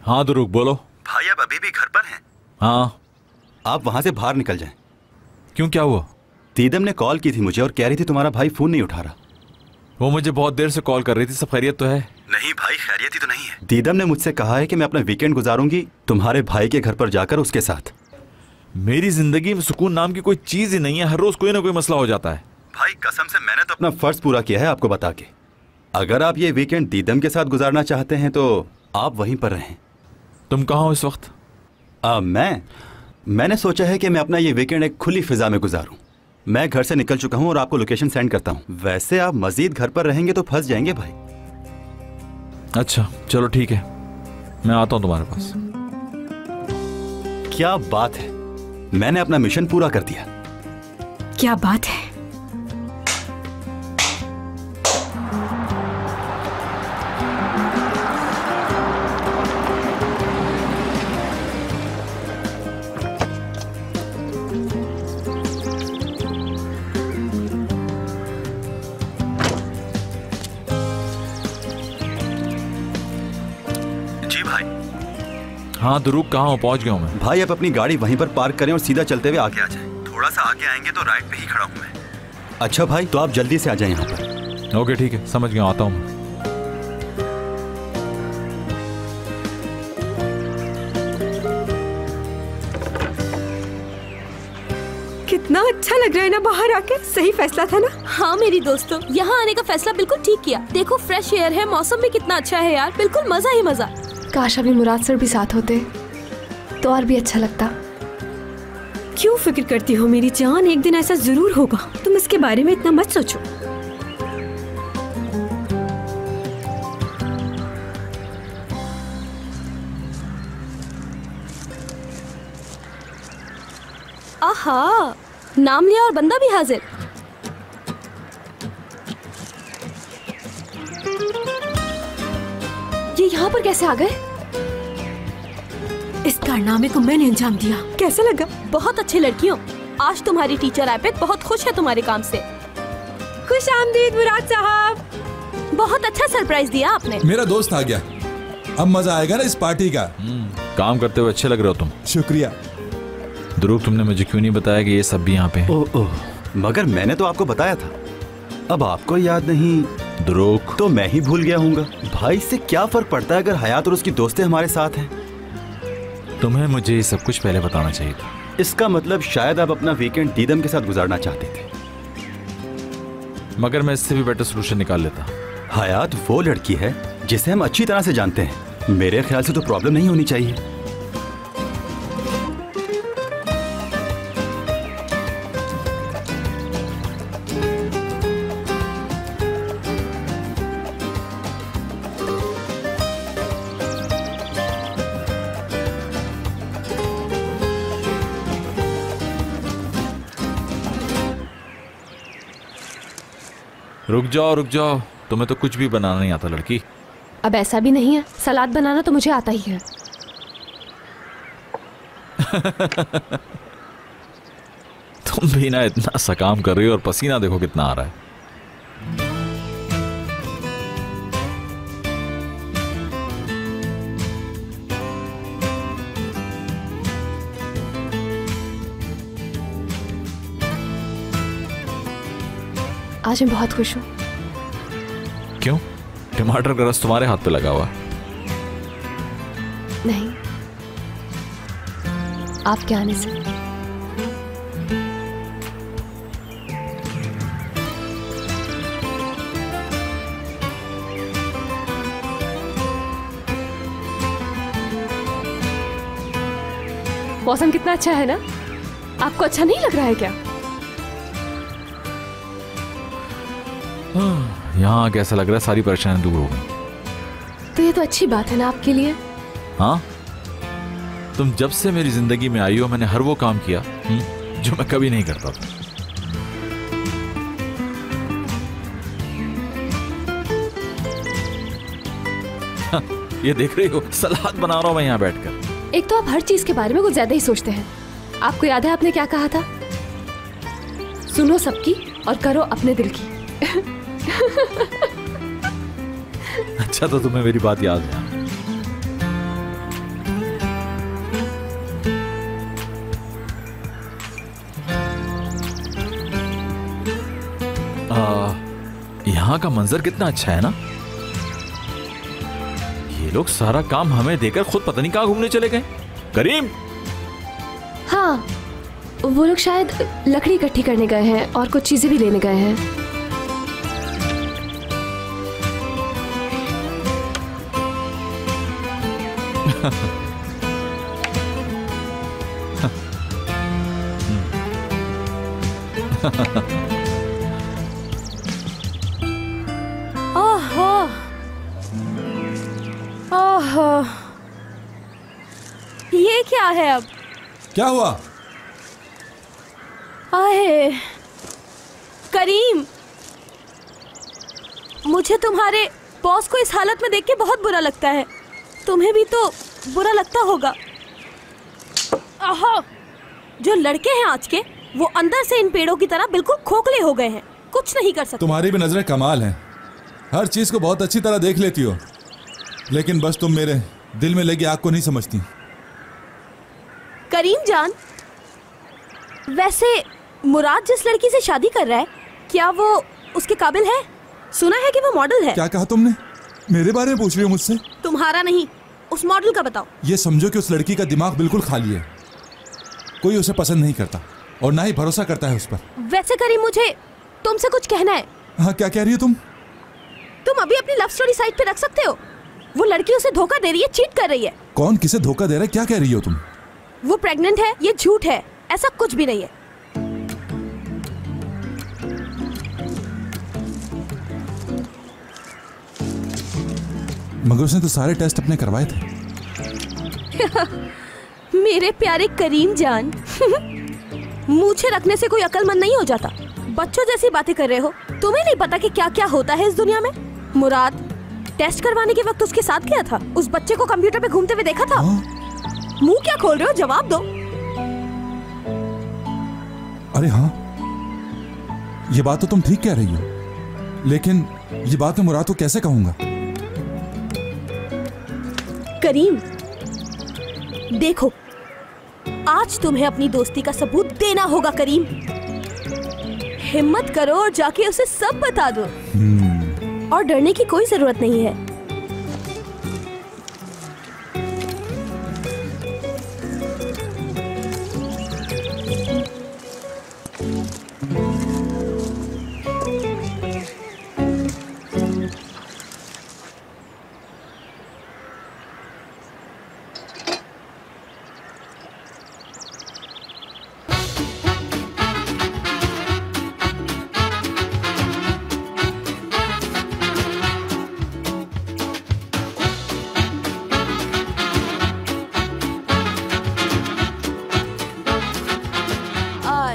हाँ ध्रुव बोलो। भाई आप अभी भी घर पर हैं? हाँ। आप वहां से बाहर निकल जाएं। क्यों, क्या हुआ? दीदम ने कॉल की थी मुझे और कह रही थी तुम्हारा भाई फोन नहीं उठा रहा। वो मुझे बहुत देर से कॉल कर रही थी। सब खैरियत तो है? नहीं भाई, खैरियत ही तो नहीं है। दीदम ने मुझसे कहा है कि मैं अपना वीकेंड गुजारूंगी तुम्हारे भाई के घर पर जाकर उसके साथ। मेरी जिंदगी में सुकून नाम की कोई चीज ही नहीं है। हर रोज कोई ना कोई मसला हो जाता है। भाई कसम से मैंने तो अपना फर्ज पूरा किया है आपको बता के। अगर आप ये वीकेंड दीदम के साथ गुजारना चाहते हैं तो आप वहीं पर रहें। तुम कहाँ हो इस वक्त? मैंने सोचा है कि मैं अपना ये वीकेंड एक खुली फिजा में गुजारूं। मैं घर से निकल चुका हूं और आपको लोकेशन सेंड करता हूं। वैसे आप मजीद घर पर रहेंगे तो फंस जाएंगे भाई। अच्छा चलो ठीक है, मैं आता हूं तुम्हारे पास। क्या बात है, मैंने अपना मिशन पूरा कर दिया। क्या बात है। हाँ ध्रुव, कहाँ हो? पहुंच गया हूँ मैं। भाई आप अपनी गाड़ी वहीं पर पार्क करें और सीधा चलते हुए आगे आ जाएं। थोड़ा सा आगे आएंगे तो राइट पे ही खड़ा हूँ मैं। अच्छा भाई, तो आप जल्दी से आ जाएं यहाँ पर। ओके ठीक है, समझ गया, आता हूँ मैं। कितना अच्छा लग रहा है ना बाहर आके। सही फैसला था ना? हाँ मेरी दोस्तों, यहाँ आने का फैसला बिल्कुल ठीक किया। देखो फ्रेश एयर है, मौसम भी कितना अच्छा है यार, बिल्कुल मजा ही मजा। काश अभी मुराद सर भी साथ होते तो और भी अच्छा लगता। क्यों फिक्र करती हो मेरी जान, एक दिन ऐसा जरूर होगा। तुम इसके बारे में इतना मत सोचो। आहा, नाम लिया और बंदा भी हाजिर। ये यहाँ पर कैसे आ गए? इस कारनामे को मैंने अंजाम दिया। कैसा लगा? बहुत अच्छी लड़कियों, आज तुम्हारी टीचर आबिद बहुत खुश है तुम्हारे काम से। खुश आमदीद मुराद साहब। बहुत अच्छा सरप्राइज दिया आपने। मेरा दोस्त आ गया, अब मजा आएगा ना इस पार्टी का। काम करते हुए अच्छे लग रहे हो तुम। शुक्रिया। ध्रुव, तुमने मुझे क्यों नहीं बताया कि ये सब भी यहाँ पे हैं? ओह, मगर मैंने तो आपको बताया था। अब आपको याद नहीं? ध्रुव, तो मैं ही भूल गया हूँगा। भाई से क्या फर्क पड़ता है अगर हयात और उसकी दोस्तें हमारे साथ हैं। तुम्हें मुझे ये सब कुछ पहले बताना चाहिए था। इसका मतलब शायद आप अपना वीकेंड दीदम के साथ गुजारना चाहते थे। मगर मैं इससे भी बेटर सोल्यूशन निकाल लेता। हयात वो लड़की है जिसे हम अच्छी तरह से जानते हैं। मेरे ख्याल से तो प्रॉब्लम नहीं होनी चाहिए। रुक जाओ, तुम्हें तो कुछ भी बनाना नहीं आता लड़की। अब ऐसा भी नहीं है, सलाद बनाना तो मुझे आता ही है। तुम भी ना इतना सा काम कर रही हो और पसीना देखो कितना आ रहा है। आज मैं बहुत खुश हूँ। क्यों? टमाटर का रस तुम्हारे हाथ पे लगा हुआ? नहीं, आपके आने से। मौसम कितना अच्छा है ना? आपको अच्छा नहीं लग रहा है क्या? यहाँ कैसा लग रहा है, सारी परेशानी दूर हो गई। तो ये तो अच्छी बात है ना आपके लिए। हाँ, तुम जब से मेरी जिंदगी में आई हो मैंने हर वो काम किया जो मैं कभी नहीं करता था। ये देख रही हो, सलाद बना रहा हूं मैं यहाँ बैठकर। एक तो आप हर चीज के बारे में कुछ ज्यादा ही सोचते हैं। आपको याद है आपने क्या कहा था? सुनो सबकी और करो अपने दिल की। अच्छा, तो तुम्हें मेरी बात याद है? यहाँ का मंजर कितना अच्छा है ना। ये लोग सारा काम हमें देकर खुद पता नहीं कहाँ घूमने चले गए। करीम, हाँ, वो लोग शायद लकड़ी इकट्ठी करने गए हैं और कुछ चीजें भी लेने गए हैं। ओहो, ओहो, ये क्या है अब? क्या हुआ? आए, करीम, मुझे तुम्हारे बॉस को इस हालत में देख के बहुत बुरा लगता है। तुम्हें भी तो बुरा लगता होगा। आहा, जो लड़के हैं आज के, वो अंदर से इन पेड़ों की तरह बिल्कुल खोखले हो गए हैं, कुछ नहीं कर सकते। तुम्हारी भी नजरें कमाल हैं, हर चीज को बहुत अच्छी तरह देख लेती हो, लेकिन बस तुम मेरे दिल में लगी आग को नहीं समझती। करीम जान, वैसे मुराद जिस लड़की से शादी कर रहा है, क्या वो उसके काबिल है? सुना है कि वो मॉडल है। क्या कहा तुमने? मेरे बारे में पूछ रही हो मुझसे? तुम्हारा नहीं, उस मॉडल का बताओ। ये समझो कि उस लड़की का दिमाग बिल्कुल खाली है, कोई उसे पसंद नहीं करता और ना ही भरोसा करता है उस पर। वैसे करीम, मुझे तुमसे कुछ कहना है। हाँ, क्या कह रही हो तुम? तुम अभी अपनी लव स्टोरी साइट पे रख सकते हो। वो लड़की उसे धोखा दे रही है, चीट कर रही है। कौन किसे धोखा दे रहा है? क्या कह रही हो तुम? वो प्रेग्नेंट है, ये झूठ है, ऐसा कुछ भी नहीं है। मगर उसने तो सारे टेस्ट अपने करवाए थे। मेरे प्यारे करीम जान, मुझे रखने से कोई अक्लमंद नहीं हो जाता। बच्चों जैसी बातें कर रहे हो। तुम्हें नहीं पता कि क्या क्या होता है इस दुनिया में। मुराद टेस्ट करवाने के वक्त उसके साथ गया था, उस बच्चे को कंप्यूटर पे घूमते हुए देखा था। मुंह क्या खोल रहे हो, जवाब दो। अरे हाँ, ये बात तो तुम ठीक कह रही हो, लेकिन ये बात मैं मुराद को कैसे कहूंगा? करीम देखो, आज तुम्हें अपनी दोस्ती का सबूत देना होगा। करीम, हिम्मत करो और जाके उसे सब बता दो। और डरने की कोई जरूरत नहीं है।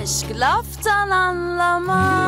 Aşk laftan anlamaz.